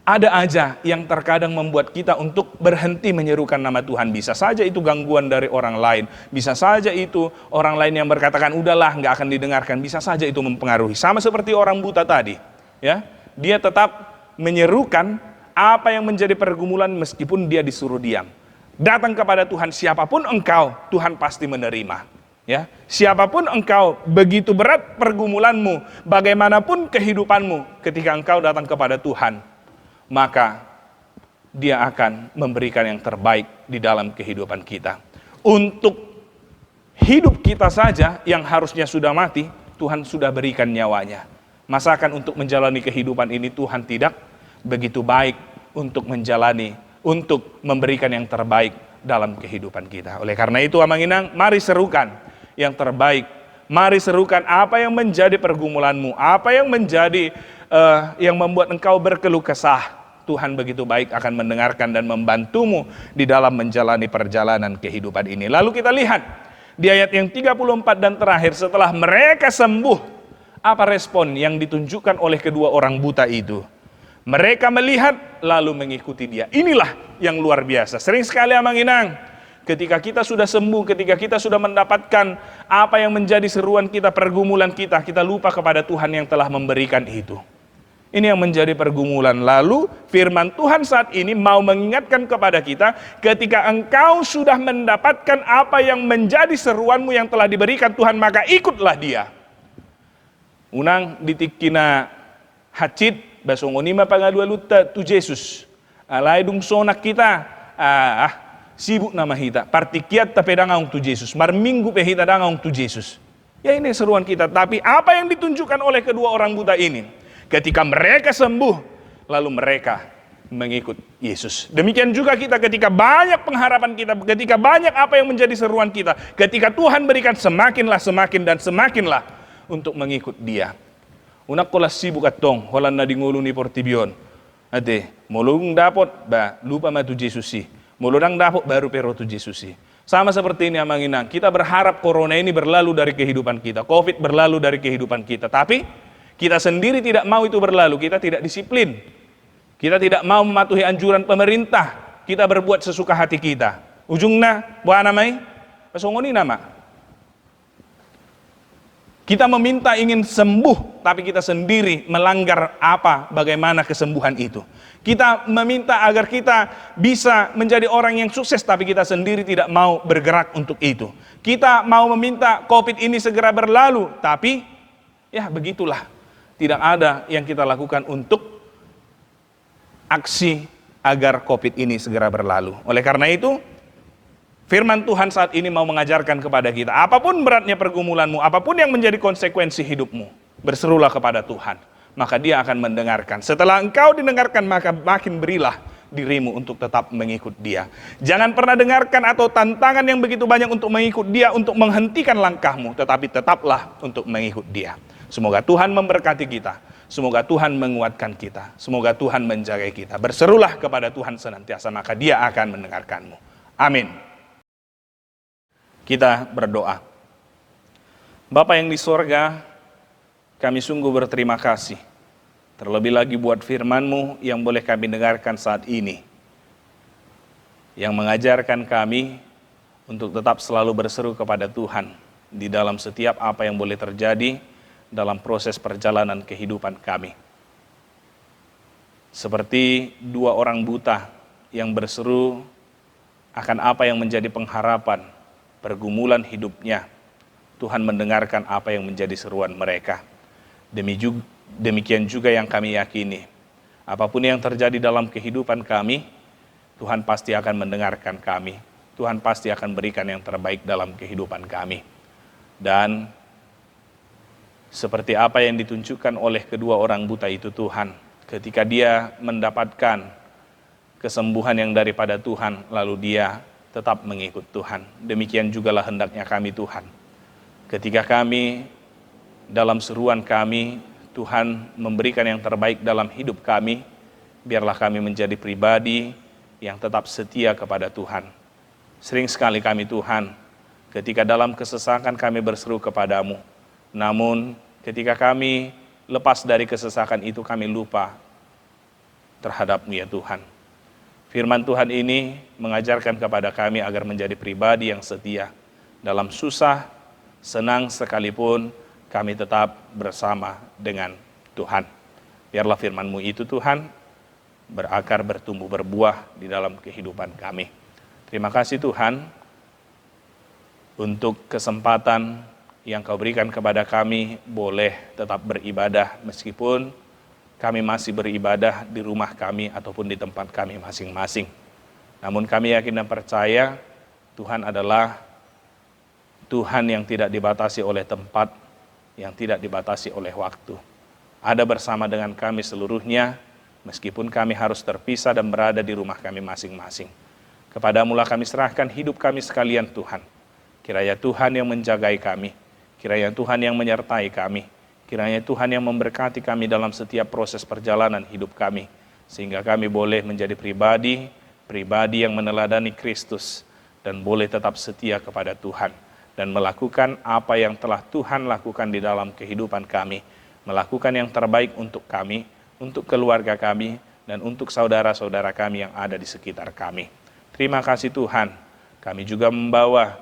ada aja yang terkadang membuat kita untuk berhenti menyerukan nama Tuhan. Bisa saja itu gangguan dari orang lain. Bisa saja itu orang lain yang berkatakan, udahlah nggak akan didengarkan. Bisa saja itu mempengaruhi. Sama seperti orang buta tadi. Ya, dia tetap menyerukan apa yang menjadi pergumulan meskipun dia disuruh diam. Datang kepada Tuhan, siapapun engkau, Tuhan pasti menerima. Ya, siapapun engkau, begitu berat pergumulanmu, bagaimanapun kehidupanmu, ketika engkau datang kepada Tuhan, maka Dia akan memberikan yang terbaik di dalam kehidupan kita. Untuk hidup kita saja yang harusnya sudah mati, Tuhan sudah berikan nyawanya. Masakan untuk menjalani kehidupan ini Tuhan tidak begitu baik untuk menjalani, untuk memberikan yang terbaik dalam kehidupan kita. Oleh karena itu, Amang Inang, mari serukan yang terbaik. Mari serukan apa yang menjadi pergumulanmu, apa yang menjadi yang membuat engkau berkeluh kesah. Tuhan begitu baik akan mendengarkan dan membantumu di dalam menjalani perjalanan kehidupan ini. Lalu kita lihat di ayat yang 34 dan terakhir, setelah mereka sembuh, apa respon yang ditunjukkan oleh kedua orang buta itu? Mereka melihat lalu mengikuti Dia. Inilah yang luar biasa. Sering sekali Amang Inang, ketika kita sudah sembuh, ketika kita sudah mendapatkan apa yang menjadi seruan kita, pergumulan kita, kita lupa kepada Tuhan yang telah memberikan itu. Ini yang menjadi pergumulan. Lalu firman Tuhan saat ini mau mengingatkan kepada kita, ketika engkau sudah mendapatkan apa yang menjadi seruanmu yang telah diberikan Tuhan, maka ikutlah Dia. Unang ditikina hacit, basongonima pangalualuta tu Jesus. Alay dung sonak kita, sibuk nama kita, partikiat tapi dangaung tu Jesus, marminggu pe kita dangaung tu Jesus. Ya, ini seruan kita. Tapi apa yang ditunjukkan oleh kedua orang buta ini? Ketika mereka sembuh, lalu mereka mengikut Yesus. Demikian juga kita, ketika banyak pengharapan kita, ketika banyak apa yang menjadi seruan kita, ketika Tuhan berikan semakinlah untuk mengikut Dia. Unak kolas sibuk atong, holan na dinguluni portibion. Ate, molung dapot, lupa matu Yesus sih. Molodang dapot baru pero tu Yesus sih. Sama seperti ini Amang Inang, kita berharap corona ini berlalu dari kehidupan kita, COVID berlalu dari kehidupan kita, tapi kita sendiri tidak mau itu berlalu, kita tidak disiplin. Kita tidak mau mematuhi anjuran pemerintah. kita berbuat sesuka hati kita. Ujungnya, buah namai, pesongoni nama. Kita meminta ingin sembuh, tapi kita sendiri melanggar bagaimana kesembuhan itu. Kita meminta agar kita bisa menjadi orang yang sukses, tapi kita sendiri tidak mau bergerak untuk itu. Kita mau meminta COVID ini segera berlalu, tapi ya begitulah. Tidak ada yang kita lakukan untuk aksi agar COVID ini segera berlalu. Oleh karena itu, firman Tuhan saat ini mau mengajarkan kepada kita, apapun beratnya pergumulanmu, apapun yang menjadi konsekuensi hidupmu, berserulah kepada Tuhan, maka Dia akan mendengarkan. Setelah engkau didengarkan, maka makin berilah dirimu untuk tetap mengikut Dia. Jangan pernah dengarkan atau tantangan yang begitu banyak untuk mengikut Dia, untuk menghentikan langkahmu, tetapi tetaplah untuk mengikut Dia. Semoga Tuhan memberkati kita, semoga Tuhan menguatkan kita, semoga Tuhan menjaga kita. Berserulah kepada Tuhan senantiasa, maka Dia akan mendengarkanmu. Amin. Kita berdoa. Bapa yang di sorga, kami sungguh berterima kasih. Terlebih lagi buat firman-Mu yang boleh kami dengarkan saat ini. Yang mengajarkan kami untuk tetap selalu berseru kepada Tuhan di dalam setiap apa yang boleh terjadi dalam proses perjalanan kehidupan kami. Seperti dua orang buta yang berseru akan apa yang menjadi pengharapan pergumulan hidupnya, Tuhan mendengarkan apa yang menjadi seruan mereka. Demikian juga yang kami yakini, apapun yang terjadi dalam kehidupan kami, Tuhan pasti akan mendengarkan kami. Tuhan pasti akan berikan yang terbaik dalam kehidupan kami. Dan seperti apa yang ditunjukkan oleh kedua orang buta itu Tuhan, ketika dia mendapatkan kesembuhan yang daripada Tuhan, lalu dia tetap mengikut Tuhan. Demikian jugalah hendaknya kami Tuhan. Ketika kami dalam seruan kami, Tuhan memberikan yang terbaik dalam hidup kami, biarlah kami menjadi pribadi yang tetap setia kepada Tuhan. Sering sekali kami Tuhan, ketika dalam kesesakan kami berseru kepadamu, namun ketika kami lepas dari kesesakan itu, kami lupa terhadap-Mu ya Tuhan. Firman Tuhan ini mengajarkan kepada kami agar menjadi pribadi yang setia. Dalam susah, senang sekalipun, kami tetap bersama dengan Tuhan. Biarlah firman-Mu itu Tuhan berakar, bertumbuh, berbuah di dalam kehidupan kami. Terima kasih Tuhan untuk kesempatan yang Kau berikan kepada kami boleh tetap beribadah meskipun kami masih beribadah di rumah kami ataupun di tempat kami masing-masing. Namun kami yakin dan percaya Tuhan adalah Tuhan yang tidak dibatasi oleh tempat, yang tidak dibatasi oleh waktu. Ada bersama dengan kami seluruhnya, meskipun kami harus terpisah dan berada di rumah kami masing-masing. Kepadamu-lah kami serahkan hidup kami sekalian Tuhan. Kiranya Tuhan yang menjagai kami, kiranya Tuhan yang menyertai kami, kiranya Tuhan yang memberkati kami dalam setiap proses perjalanan hidup kami, sehingga kami boleh menjadi pribadi yang meneladani Kristus, dan boleh tetap setia kepada Tuhan, dan melakukan apa yang telah Tuhan lakukan di dalam kehidupan kami, melakukan yang terbaik untuk kami, untuk keluarga kami, dan untuk saudara-saudara kami yang ada di sekitar kami. Terima kasih Tuhan, kami juga membawa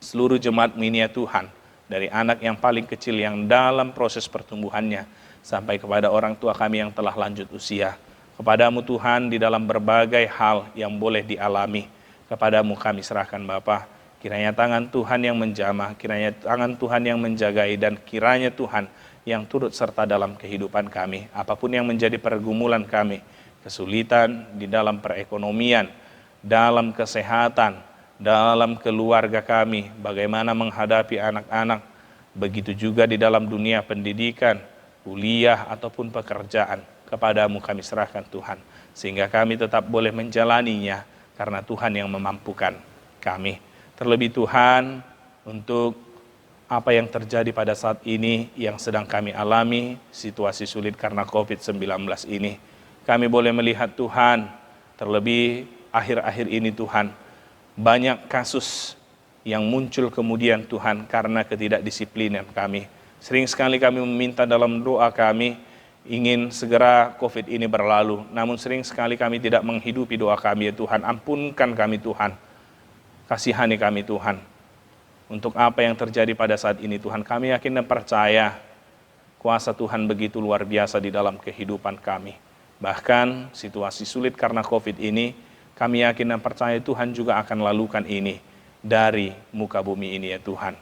seluruh jemaat-Mu ini ya Tuhan, dari anak yang paling kecil yang dalam proses pertumbuhannya, sampai kepada orang tua kami yang telah lanjut usia. Kepadamu Tuhan, di dalam berbagai hal yang boleh dialami, kepadamu kami serahkan Bapa. Kiranya tangan Tuhan yang menjamah, kiranya tangan Tuhan yang menjagai, dan kiranya Tuhan yang turut serta dalam kehidupan kami. Apapun yang menjadi pergumulan kami, kesulitan di dalam perekonomian, dalam kesehatan, dalam keluarga kami, bagaimana menghadapi anak-anak, begitu juga di dalam dunia pendidikan, kuliah ataupun pekerjaan, kepadamu kami serahkan Tuhan, sehingga kami tetap boleh menjalaninya, karena Tuhan yang memampukan kami. Terlebih Tuhan, untuk apa yang terjadi pada saat ini, yang sedang kami alami, situasi sulit karena COVID-19 ini, kami boleh melihat Tuhan, terlebih akhir-akhir ini Tuhan, banyak kasus yang muncul kemudian Tuhan karena ketidakdisiplinan kami. Sering sekali kami meminta dalam doa kami, ingin segera COVID ini berlalu. Namun sering sekali kami tidak menghidupi doa kami, ya Tuhan. Ampunkan kami Tuhan, kasihani kami Tuhan. Untuk apa yang terjadi pada saat ini Tuhan, kami yakin dan percaya kuasa Tuhan begitu luar biasa di dalam kehidupan kami. Bahkan situasi sulit karena COVID ini, kami yakin dan percaya Tuhan juga akan lalukan ini dari muka bumi ini, ya Tuhan.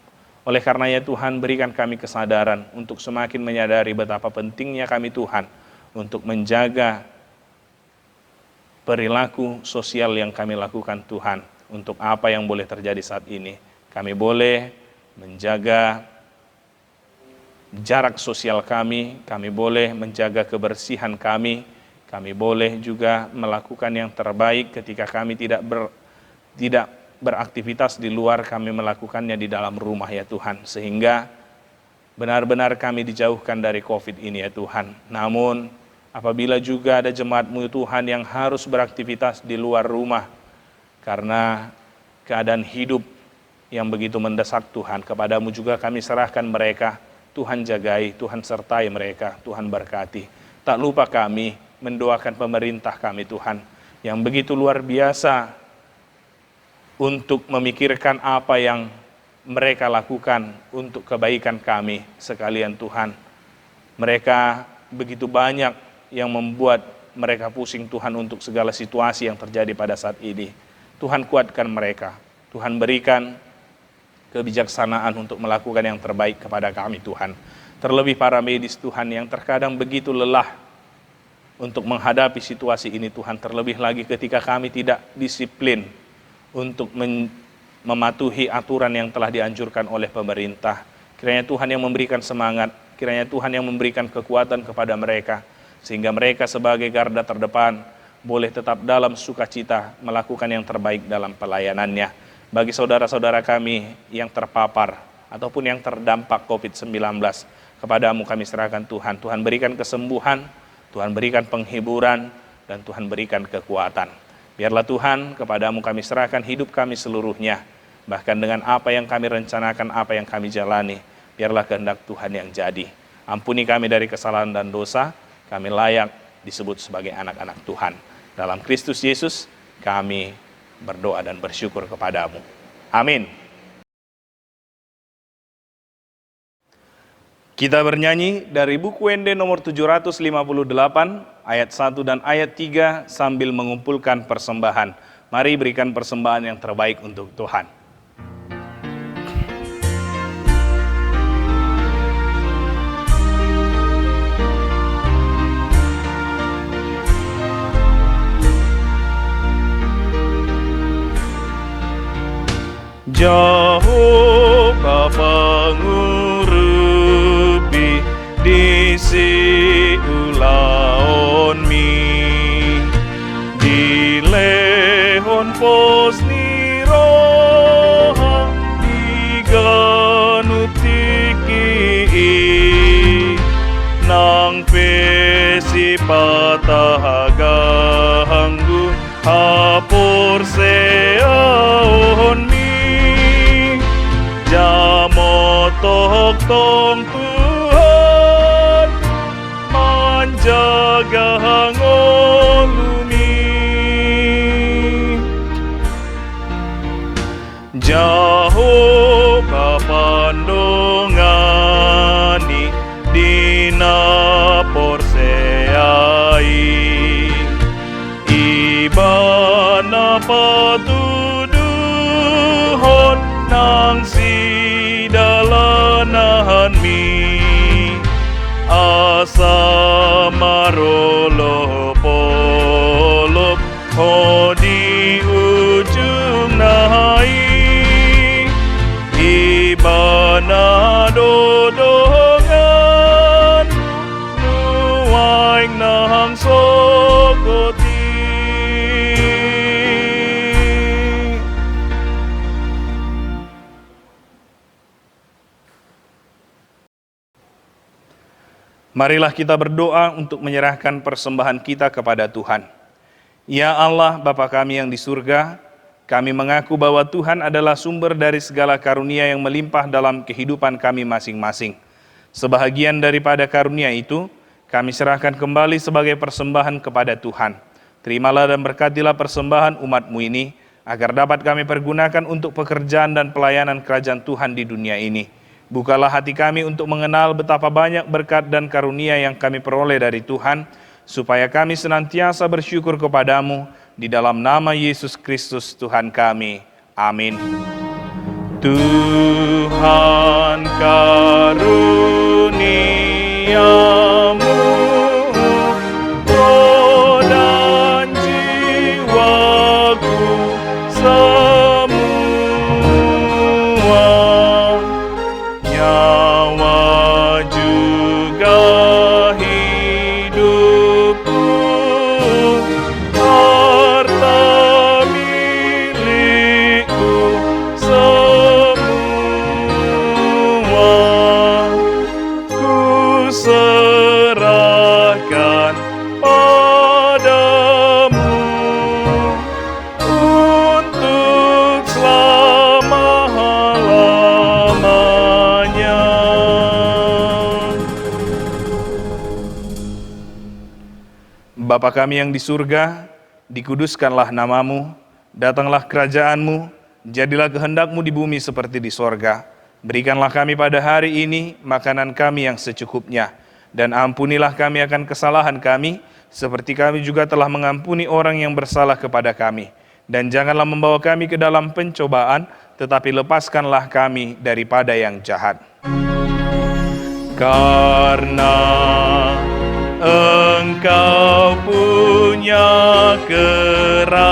Oleh karenanya Tuhan, berikan kami kesadaran untuk semakin menyadari betapa pentingnya kami Tuhan untuk menjaga perilaku sosial yang kami lakukan Tuhan. Untuk apa yang boleh terjadi saat ini, kami boleh menjaga jarak sosial kami boleh menjaga kebersihan kami boleh juga melakukan yang terbaik ketika kami tidak beraktivitas di luar, kami melakukannya di dalam rumah, ya Tuhan. Sehingga benar-benar kami dijauhkan dari COVID ini, ya Tuhan. Namun apabila juga ada jemaat-Mu Tuhan yang harus beraktivitas di luar rumah karena keadaan hidup yang begitu mendesak Tuhan, kepada-Mu juga kami serahkan mereka. Tuhan jagai, Tuhan sertai mereka, Tuhan berkati. Tak lupa kami mendoakan pemerintah kami Tuhan, yang begitu luar biasa untuk memikirkan apa yang mereka lakukan untuk kebaikan kami sekalian Tuhan. Mereka begitu banyak yang membuat mereka pusing Tuhan untuk segala situasi yang terjadi pada saat ini. Tuhan kuatkan mereka, Tuhan berikan kebijaksanaan untuk melakukan yang terbaik kepada kami Tuhan. Terlebih para medis Tuhan yang terkadang begitu lelah untuk menghadapi situasi ini Tuhan, terlebih lagi ketika kami tidak disiplin untuk mematuhi aturan yang telah dianjurkan oleh pemerintah. Kiranya Tuhan yang memberikan semangat, kiranya Tuhan yang memberikan kekuatan kepada mereka, sehingga mereka sebagai garda terdepan boleh tetap dalam sukacita melakukan yang terbaik dalam pelayanannya. Bagi saudara-saudara kami yang terpapar ataupun yang terdampak COVID-19, kepada-Mu kami serahkan Tuhan. Tuhan berikan kesembuhan, Tuhan berikan penghiburan, dan Tuhan berikan kekuatan. Biarlah Tuhan, kepada-Mu kami serahkan hidup kami seluruhnya. Bahkan dengan apa yang kami rencanakan, apa yang kami jalani, biarlah kehendak Tuhan yang jadi. Ampuni kami dari kesalahan dan dosa, kami layak disebut sebagai anak-anak Tuhan. Dalam Kristus Yesus, kami berdoa dan bersyukur kepada-Mu. Amin. Kita bernyanyi dari buku WND nomor 758, ayat 1 dan ayat 3 sambil mengumpulkan persembahan. Mari berikan persembahan yang terbaik untuk Tuhan. Jehovah pangurupi disi ulaon mi di lehon pos niroha di ganutiki nang pesi patah ganggu hapur seaon mi jamotok tong Tuhan menjaga ngolumi Jehovah pandongani dina porseai ibana patuduhon nang sidalanahan mi asa marolo polop ho di ujung nai ibana dodongan nuaing nang sokoti. Marilah kita berdoa untuk menyerahkan persembahan kita kepada Tuhan. Ya Allah, Bapa kami yang di surga, kami mengaku bahwa Tuhan adalah sumber dari segala karunia yang melimpah dalam kehidupan kami masing-masing. Sebahagian daripada karunia itu, kami serahkan kembali sebagai persembahan kepada Tuhan. Terimalah dan berkatilah persembahan umat-Mu ini, agar dapat kami pergunakan untuk pekerjaan dan pelayanan kerajaan Tuhan di dunia ini. Bukalah hati kami untuk mengenal betapa banyak berkat dan karunia yang kami peroleh dari Tuhan, supaya kami senantiasa bersyukur kepadamu, di dalam nama Yesus Kristus Tuhan kami. Amin. Tuhan karuniamu, roh dan jiwaku semua, nyawa juga hidupku, harta milikku semua, ku serahkan padamu untuk selama-lamanya. Bapa kami yang di surga, dikuduskanlah namamu, datanglah kerajaanmu, jadilah kehendak-Mu di bumi seperti di sorga. Berikanlah kami pada hari ini makanan kami yang secukupnya, dan ampunilah kami akan kesalahan kami, seperti kami juga telah mengampuni orang yang bersalah kepada kami. Dan janganlah membawa kami ke dalam pencobaan, tetapi lepaskanlah kami daripada yang jahat. Karena Engkau punya kerajaan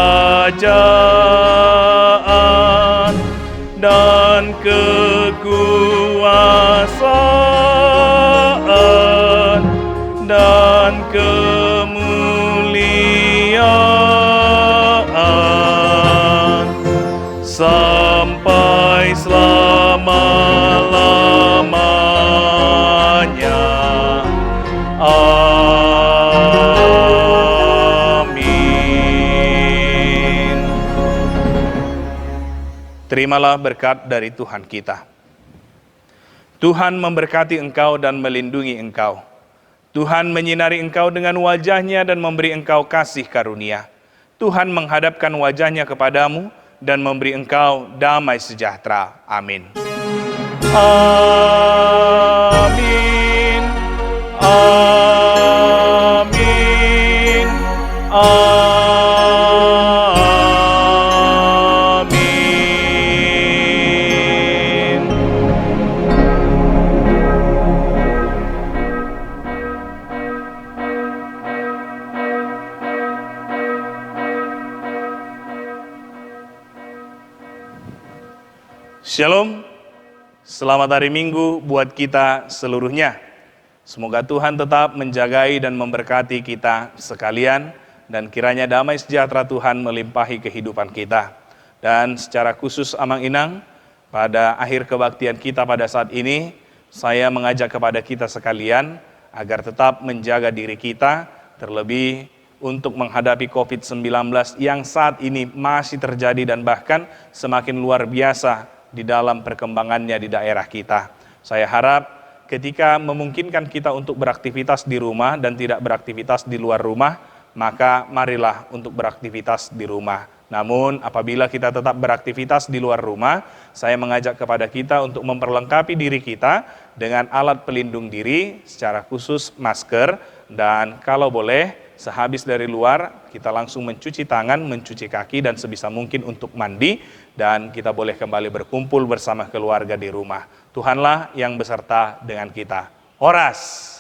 dan kekuasaan dan kemuliaan sampai selama-lamanya. Amin. Terimalah berkat dari Tuhan kita. Tuhan memberkati engkau dan melindungi engkau. Tuhan menyinari engkau dengan wajah-Nya dan memberi engkau kasih karunia. Tuhan menghadapkan wajah-Nya kepadamu dan memberi engkau damai sejahtera. Amin. Amin. Amin. Amin. Shalom. Selamat hari Minggu buat kita seluruhnya. Semoga Tuhan tetap menjagai dan memberkati kita sekalian, dan kiranya damai sejahtera Tuhan melimpahi kehidupan kita. Dan secara khusus Amang Inang, pada akhir kebaktian kita pada saat ini, saya mengajak kepada kita sekalian agar tetap menjaga diri kita, terlebih untuk menghadapi COVID-19 yang saat ini masih terjadi dan bahkan semakin luar biasa di dalam perkembangannya di daerah kita. Saya harap ketika memungkinkan kita untuk beraktivitas di rumah dan tidak beraktivitas di luar rumah, maka marilah untuk beraktivitas di rumah. Namun apabila kita tetap beraktivitas di luar rumah, saya mengajak kepada kita untuk memperlengkapi diri kita dengan alat pelindung diri, secara khusus masker, dan kalau boleh sehabis dari luar kita langsung mencuci tangan, mencuci kaki, dan sebisa mungkin untuk mandi, dan kita boleh kembali berkumpul bersama keluarga di rumah. Tuhanlah yang beserta dengan kita. Horas.